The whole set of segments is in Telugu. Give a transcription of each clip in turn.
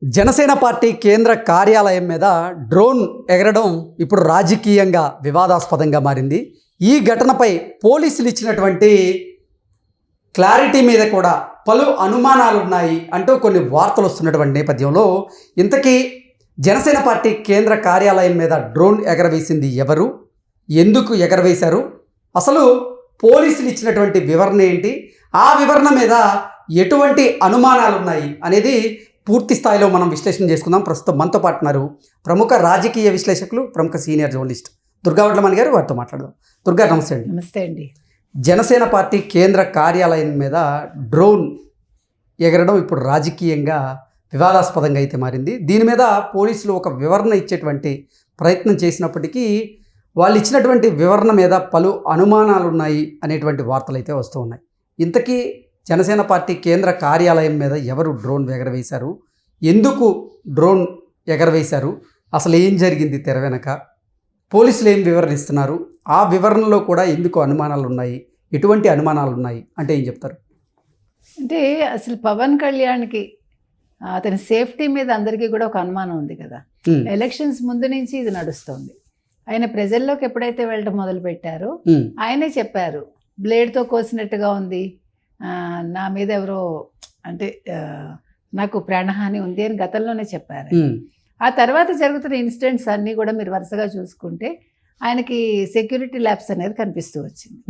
జనసేన పార్టీ కేంద్ర కార్యాలయం మీద డ్రోన్ ఎగరడం ఇప్పుడు రాజకీయంగా వివాదాస్పదంగా మారింది. ఈ ఘటనపై పోలీసులు ఇచ్చినటువంటి క్లారిటీ మీద కూడా పలు అనుమానాలు ఉన్నాయి అంటూ కొన్ని వార్తలు వస్తున్నటువంటి నేపథ్యంలో ఇంతకీ జనసేన పార్టీ కేంద్ర కార్యాలయం మీద డ్రోన్ ఎగరవేసింది ఎవరు, ఎందుకు ఎగరవేశారు, అసలు పోలీసులు ఇచ్చినటువంటి వివరణ ఏంటి, ఆ వివరణ మీద ఎటువంటి అనుమానాలు ఉన్నాయి అనేది పూర్తి స్థాయిలో మనం విశ్లేషణ చేసుకుందాం. ప్రస్తుతం మనతో పాటు ఉన్నారు ప్రముఖ రాజకీయ విశ్లేషకులు, ప్రముఖ సీనియర్ జర్నలిస్ట్ దుర్గా వడ్లమణి గారు. వారితో మాట్లాడదాం. దుర్గా, నమస్తే అండి. నమస్తే అండి. జనసేన పార్టీ కేంద్ర కార్యాలయం మీద డ్రోన్ ఎగరడం ఇప్పుడు రాజకీయంగా వివాదాస్పదంగా అయితే మారింది. దీని మీద పోలీసులు ఒక వివరణ ఇచ్చేటువంటి ప్రయత్నం చేసినప్పటికీ వాళ్ళు ఇచ్చినటువంటి వివరణ మీద పలు అనుమానాలు ఉన్నాయి అనేటువంటి వార్తలు అయితే వస్తూ ఉన్నాయి. ఇంతకీ జనసేన పార్టీ కేంద్ర కార్యాలయం మీద ఎవరు డ్రోన్ ఎగరవేశారు, ఎందుకు డ్రోన్ ఎగరవేశారు, అసలు ఏం జరిగింది తెర వెనక, పోలీసులు ఏం వివరణ ఇస్తున్నారు, ఆ వివరణలో కూడా ఎందుకు అనుమానాలు ఉన్నాయి, ఎటువంటి అనుమానాలు ఉన్నాయి అంటే ఏం చెప్తారు? అంటే అసలు పవన్ కళ్యాణ్కి అతని సేఫ్టీ మీద అందరికీ కూడా ఒక అనుమానం ఉంది కదా. ఎలక్షన్స్ ముందు నుంచి ఇది నడుస్తుంది. ఆయన ప్రజల్లోకి ఎప్పుడైతే వెళ్ళడం మొదలు పెట్టారో ఆయనే చెప్పారు, బ్లేడ్తో కోసినట్టుగా ఉంది, నా మీద ఎవరో అంటే నాకు ప్రాణహాని ఉంది అని గతంలోనే చెప్పారు. ఆ తర్వాత జరుగుతున్న ఇన్సిడెంట్స్ అన్నీ కూడా మీరు వరుసగా చూసుకుంటే ఆయనకి సెక్యూరిటీ ల్యాబ్స్ అనేది కనిపిస్తూ వచ్చింది.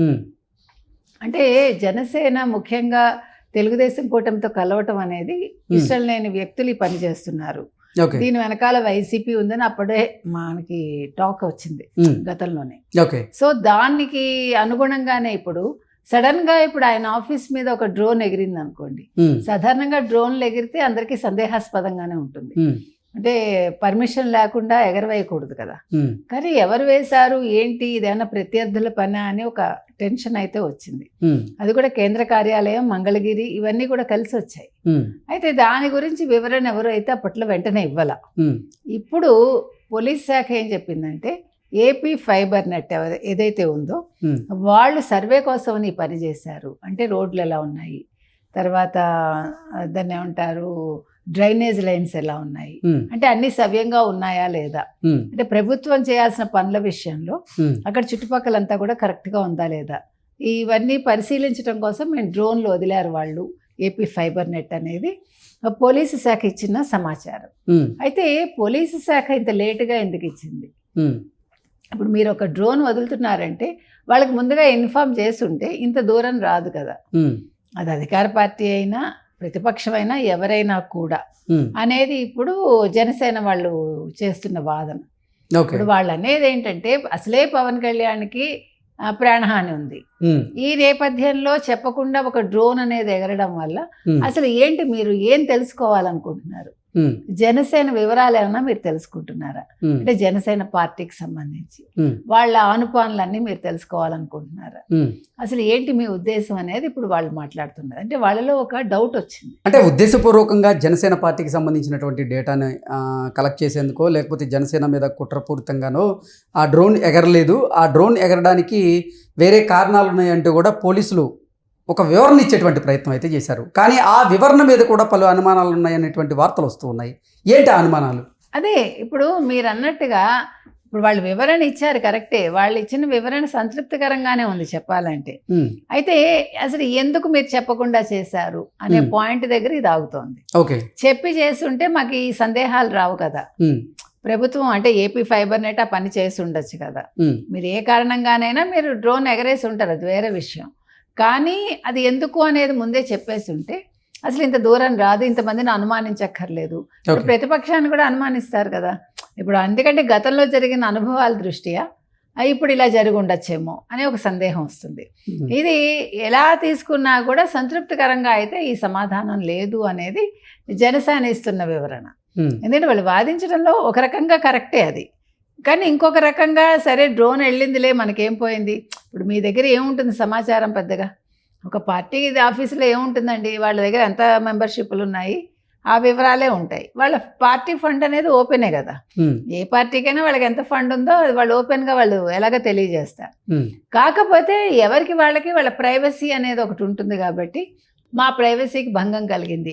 అంటే జనసేన ముఖ్యంగా తెలుగుదేశం కూటమితో కలవటం అనేది ఇష్టం లేని వ్యక్తులు ఈ పని చేస్తున్నారు. దీని వెనకాల వైసీపీ ఉందని అప్పుడే మనకి టాక్ వచ్చింది గతంలోనే. సో దానికి అనుగుణంగానే ఇప్పుడు సడన్ గా ఇప్పుడు ఆయన ఆఫీస్ మీద ఒక డ్రోన్ ఎగిరింది అనుకోండి. సాధారణంగా డ్రోన్లు ఎగిరితే అందరికీ సందేహాస్పదంగానే ఉంటుంది. అంటే పర్మిషన్ లేకుండా ఎగరవేయకూడదు కదా. కానీ ఎవరు వేశారు ఏంటి, ఇదేమన్నా ప్రత్యర్థుల పని అని ఒక టెన్షన్ అయితే వచ్చింది. అది కూడా కేంద్ర కార్యాలయం, మంగళగిరి ఇవన్నీ కూడా కలిసి వచ్చాయి. అయితే దాని గురించి వివరణ ఎవరు అయితే అప్పట్లో వెంటనే ఇవ్వాల. ఇప్పుడు పోలీస్ శాఖ ఏం చెప్పిందంటే ఏపీ ఫైబర్ నెట్ ఏదైతే ఉందో వాళ్ళు సర్వే కోసం ఈ పని చేశారు. అంటే రోడ్లు ఎలా ఉన్నాయి, తర్వాత దాన్ని ఏమంటారు డ్రైనేజ్ లైన్స్ ఎలా ఉన్నాయి, అంటే అన్ని సవ్యంగా ఉన్నాయా లేదా, అంటే ప్రభుత్వం చేయాల్సిన పనుల విషయంలో అక్కడ చుట్టుపక్కలంతా కూడా కరెక్ట్గా ఉందా లేదా, ఇవన్నీ పరిశీలించడం కోసం మేము డ్రోన్లు వదిలారు వాళ్ళు ఏపీ ఫైబర్ నెట్ అనేది పోలీసు శాఖ ఇచ్చిన సమాచారం. అయితే పోలీసు శాఖ ఇంత లేటుగా ఎందుకు ఇచ్చింది? ఇప్పుడు మీరు ఒక డ్రోన్ వదులుతున్నారంటే వాళ్ళకి ముందుగా ఇన్ఫార్మ్ చేస్తుంటే ఇంత దూరం రాదు కదా. అది అధికార పార్టీ అయినా ప్రతిపక్షమైనా ఎవరైనా కూడా అనేది ఇప్పుడు జనసేన వాళ్ళు చేస్తున్న వాదన. ఇప్పుడు వాళ్ళు అనేది ఏంటంటే అసలే పవన్ కళ్యాణ్కి ప్రాణహాని ఉంది. ఈ నేపథ్యంలో చెప్పకుండా ఒక డ్రోన్ అనేది ఎగరడం వల్ల అసలు ఏంటి, మీరు ఏం తెలుసుకోవాలనుకుంటున్నారు, జనసేన వివరాలు ఏమన్నా మీరు తెలుసుకుంటున్నారా, అంటే జనసేన పార్టీకి సంబంధించి వాళ్ళ ఆనుపానులన్నీ మీరు తెలుసుకోవాలనుకుంటున్నారా, అసలు ఏంటి మీ ఉద్దేశం అనేది ఇప్పుడు వాళ్ళు మాట్లాడుతున్నారు. అంటే వాళ్ళలో ఒక డౌట్ వచ్చింది. అంటే ఉద్దేశపూర్వకంగా జనసేన పార్టీకి సంబంధించినటువంటి డేటాని కలెక్ట్ చేసేందుకో లేకపోతే జనసేన మీద కుట్రపూరితంగానో ఆ డ్రోన్ ఎగరలేదు, ఆ డ్రోన్ ఎగరడానికి వేరే కారణాలు ఉన్నాయంటూ కూడా పోలీసులు ఒక వివరణ ఇచ్చేటువంటి ప్రయత్నం అయితే చేశారు. కానీ ఆ వివరణ మీద కూడా పలు అనుమానాలు ఉన్నాయనేటువంటి వార్తలు వస్తూ ఉన్నాయి. ఏంటి ఆ అనుమానాలు? అదే ఇప్పుడు మీరు అన్నట్టుగా ఇప్పుడు వాళ్ళు వివరణ ఇచ్చారు, కరెక్టే, వాళ్ళు ఇచ్చిన వివరణ సంతృప్తికరంగానే ఉంది చెప్పాలంటే. అయితే అసలు ఎందుకు మీరు చెప్పకుండా చేశారు అనే పాయింట్ దగ్గర ఇది ఆగుతోంది. చెప్పి చేస్తుంటే మాకు ఈ సందేహాలు రావు కదా. ప్రభుత్వం అంటే ఏపీ ఫైబర్ నెట్ ఆ పని చేసి ఉండొచ్చు కదా. మీరు ఏ కారణంగానైనా మీరు డ్రోన్ ఎగరేసి ఉంటారు, అది వేరే విషయం. కానీ అది ఎందుకు అనేది ముందే చెప్పేసి ఉంటే అసలు ఇంత దూరం రాదు, ఇంతమందిని అనుమానించక్కర్లేదు. ఇప్పుడు ప్రతిపక్షాన్ని కూడా అనుమానిస్తారు కదా. ఇప్పుడు అందుకంటే గతంలో జరిగిన అనుభవాల దృష్ట్యా ఇప్పుడు ఇలా జరిగి ఉండొచ్చేమో అనే ఒక సందేహం వస్తుంది. ఇది ఎలా తీసుకున్నా కూడా సంతృప్తికరంగా అయితే ఈ సమాధానం లేదు అనేది జనసేన ఇస్తున్న వివరణ. ఎందుకంటే వాళ్ళు వాదించడంలో ఒక రకంగా కరెక్టే అది, కానీ ఇంకొక రకంగా సరే డ్రోన్ వెళ్ళిందిలే మనకేం పోయింది. ఇప్పుడు మీ దగ్గర ఏముంటుంది సమాచారం, పెద్దగా ఒక పార్టీ ఆఫీసులో ఏముంటుందండి, వాళ్ళ దగ్గర ఎంత మెంబర్షిప్లు ఉన్నాయి ఆ వివరాలే ఉంటాయి. వాళ్ళ పార్టీ ఫండ్ అనేది ఓపెనే కదా. ఏ పార్టీకైనా వాళ్ళకి ఎంత ఫండ్ ఉందో అది వాళ్ళు ఓపెన్గా వాళ్ళు ఎలాగ తెలియజేస్తారు. కాకపోతే ఎవరికి వాళ్ళకి వాళ్ళ ప్రైవసీ అనేది ఒకటి ఉంటుంది కాబట్టి మా ప్రైవసీకి భంగం కలిగింది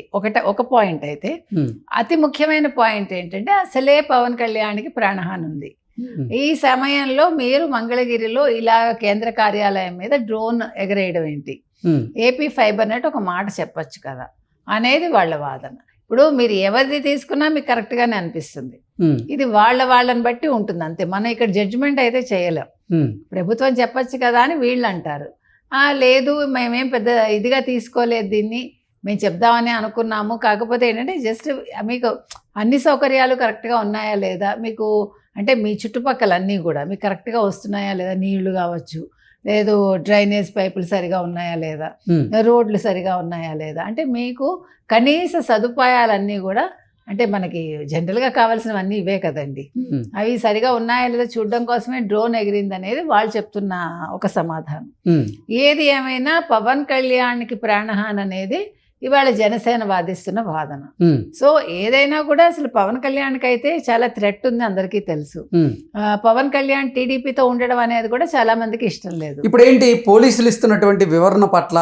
ఒక పాయింట్ అయితే, ఉమ్, అతి ముఖ్యమైన పాయింట్ ఏంటంటే అసలే పవన్ కళ్యాణ్కి ప్రాణహాని ఉంది. ఉమ్, ఈ సమయంలో మీరు మంగళగిరిలో ఇలా కేంద్ర కార్యాలయం మీద డ్రోన్ ఎగరేయడం ఏంటి, ఉమ్, ఏపీ ఫైబర్ నెట్ ఒక మాట చెప్పొచ్చు కదా అనేది వాళ్ళ వాదన. ఇప్పుడు మీరు ఎవరిది తీసుకున్నా మీకు కరెక్ట్గానే అనిపిస్తుంది. ఉమ్, ఇది వాళ్ళని బట్టి ఉంటుంది అంతే. మనం ఇక్కడ జడ్జిమెంట్ అయితే చేయలేం. ఉమ్, ప్రభుత్వం చెప్పొచ్చు కదా అని వీళ్ళు అంటారు. లేదు మేమేం పెద్ద ఇదిగా తీసుకోలేదు దీన్ని, మేము చెప్దామని అనుకున్నాము. కాకపోతే ఏంటంటే జస్ట్ మీకు అన్ని సౌకర్యాలు కరెక్ట్గా ఉన్నాయా లేదా, మీకు అంటే మీ చుట్టుపక్కల అన్నీ కూడా మీకు కరెక్ట్గా వస్తున్నాయా లేదా, నీళ్లు కావచ్చు, లేదు డ్రైనేజ్ పైపులు సరిగా ఉన్నాయా లేదా, ఉమ్, రోడ్లు సరిగా ఉన్నాయా లేదా, అంటే మీకు కనీస సదుపాయాలన్నీ కూడా, అంటే మనకి జనరల్గా కావాల్సినవన్నీ ఇవే కదండి, ఉమ్, అవి సరిగా ఉన్నాయా లేదా చూడడం కోసమే డ్రోన్ ఎగిరింది అనేది వాళ్ళు చెప్తున్న ఒక సమాధానం. ఉమ్, ఏది ఏమైనా పవన్ కళ్యాణ్కి ప్రాణహాని అనేది ఇవాళ జనసేన వాదిస్తున్న వాదన. ఉమ్, సో ఏదైనా కూడా అసలు పవన్ కళ్యాణ్కి అయితే చాలా థ్రెట్ ఉంది, అందరికీ తెలుసు. ఉమ్. పవన్ కళ్యాణ్ టీడీపీతో ఉండడం అనేది కూడా చాలా మందికి ఇష్టం లేదు. ఇప్పుడు ఏంటి పోలీసులు ఇస్తున్నటువంటి వివరణ పట్ల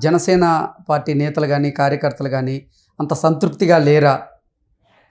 జనసేన పార్టీ నేతలు కానీ కార్యకర్తలు కానీ అంత సంతృప్తిగా లేరా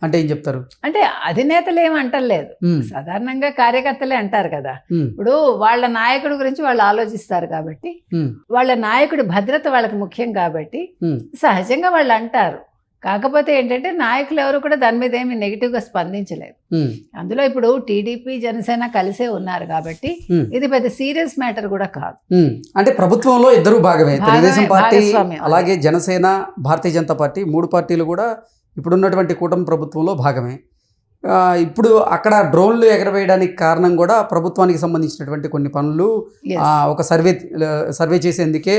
అంటే ఏం చెప్తారు? అంటే అధినేతలు ఏమి అంటలేదు, ఉమ్, సాధారణంగా కార్యకర్తలే అంటారు కదా. ఉమ్, ఇప్పుడు వాళ్ళ నాయకుడి గురించి వాళ్ళు ఆలోచిస్తారు కాబట్టి, ఉమ్, వాళ్ళ నాయకుడి భద్రత వాళ్ళకి ముఖ్యం కాబట్టి ఉమ్, సహజంగా వాళ్ళు అంటారు. కాకపోతే ఏంటంటే నాయకులు ఎవరు కూడా దాని మీద ఏమి నెగిటివ్గా స్పందించలేదు. ఉమ్, అందులో ఇప్పుడు టీడీపీ జనసేన కలిసే ఉన్నారు కాబట్టి ఉమ్, ఇది పెద్ద సీరియస్ మ్యాటర్ కూడా కాదు. ఉమ్. అంటే ప్రభుత్వంలో ఇద్దరు భాగమే, తెలుగుదేశం పార్టీ భాగస్వామ్యం. అలాగే జనసేన భారతీయ జనతా పార్టీ, మూడు పార్టీలు కూడా ఇప్పుడున్నటువంటి కూటమి ప్రభుత్వంలో భాగమే. ఇప్పుడు అక్కడ డ్రోన్లు ఎగరవేయడానికి కారణం కూడా ప్రభుత్వానికి సంబంధించినటువంటి కొన్ని పనులు Yes. ఒక సర్వే చేసేందుకే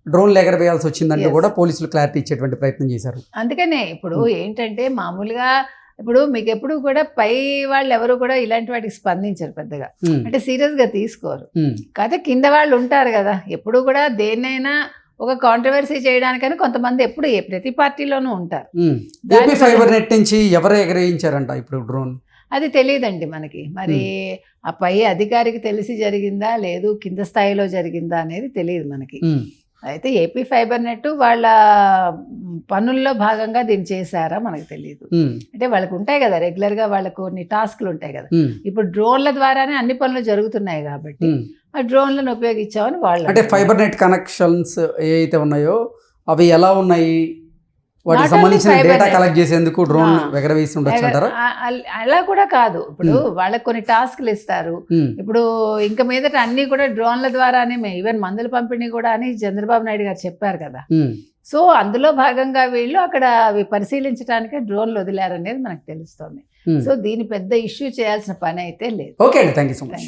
డ్రోన్లు ఎగరవేయాల్సి వచ్చిందంటూ Yes. కూడా పోలీసులు క్లారిటీ ఇచ్చేటువంటి ప్రయత్నం చేశారు. అందుకనే ఇప్పుడు ఏంటంటే మామూలుగా ఇప్పుడు మీకు ఎప్పుడు కూడా పై వాళ్ళు ఎవరు కూడా ఇలాంటి వాటికి స్పందించరు పెద్దగా, ఉమ్, అంటే సీరియస్గా తీసుకోరు. ఉమ్, కాకపోతే కింద వాళ్ళు ఉంటారు కదా, ఎప్పుడు కూడా దేన్నైనా ఒక కాంట్రవర్సీ చేయడానికని కొంతమంది ఎప్పుడు ప్రతి పార్టీలోనూ ఉంటారు. ఉమ్. దాని ఏపీ వల్ల- ఫైబర్ నెట్ నుంచి ఎవరు ఎగరేయించారంట ఇప్పుడు డ్రోన్? అది తెలియదండి మనకి. మరి ఆ పై అధికారికి తెలిసి జరిగిందా లేదు కింద స్థాయిలో జరిగిందా అనేది తెలియదు మనకి. ఉమ్, అయితే ఏపీ ఫైబర్ నెట్ వాళ్ళ పనుల్లో భాగంగా దీన్ని చేశారా మనకు తెలియదు. ఉమ్, అంటే వాళ్ళకు ఉంటాయి కదా రెగ్యులర్గా వాళ్ళకు కొన్ని టాస్క్లు ఉంటాయి కదా. ఉమ్, ఇప్పుడు డ్రోన్ల ద్వారానే అన్ని పనులు జరుగుతున్నాయి కాబట్టి ఉమ్. ఆ డ్రోన్లను ఉపయోగించామని వాళ్ళు అంటే అంటున్నారు. ఫైబర్ నెట్ కనెక్షన్స్ ఏవైతే ఉన్నాయో అవి ఎలా ఉన్నాయి, వాటికి Not only సంబంధించిన fiber డేటా net. కలెక్ట్ చేసేందుకు డ్రోన్ ఆ. ఎగరవేసి ఉండొచ్చు అంటారా? అలా కూడా కాదు. ఇప్పుడు వాళ్ళకి కొన్ని టాస్క్లు ఇస్తారు. ఉమ్, ఇప్పుడు ఇంక మీదట అన్ని కూడా డ్రోన్ల ద్వారానే ఈవెన్ మందుల పంపిణీ కూడా అని చంద్రబాబు నాయుడు గారు చెప్పారు కదా. ఉమ్. సో అందులో భాగంగా వీళ్ళు అక్కడ అవి పరిశీలించడానికి డ్రోన్లు వదిలారనేది మనకు తెలుస్తోంది. ఉమ్. సో దీని పెద్ద ఇష్యూ చేయాల్సిన పని అయితే లేదు. ఓకే అండి, thank you so much. Thank you.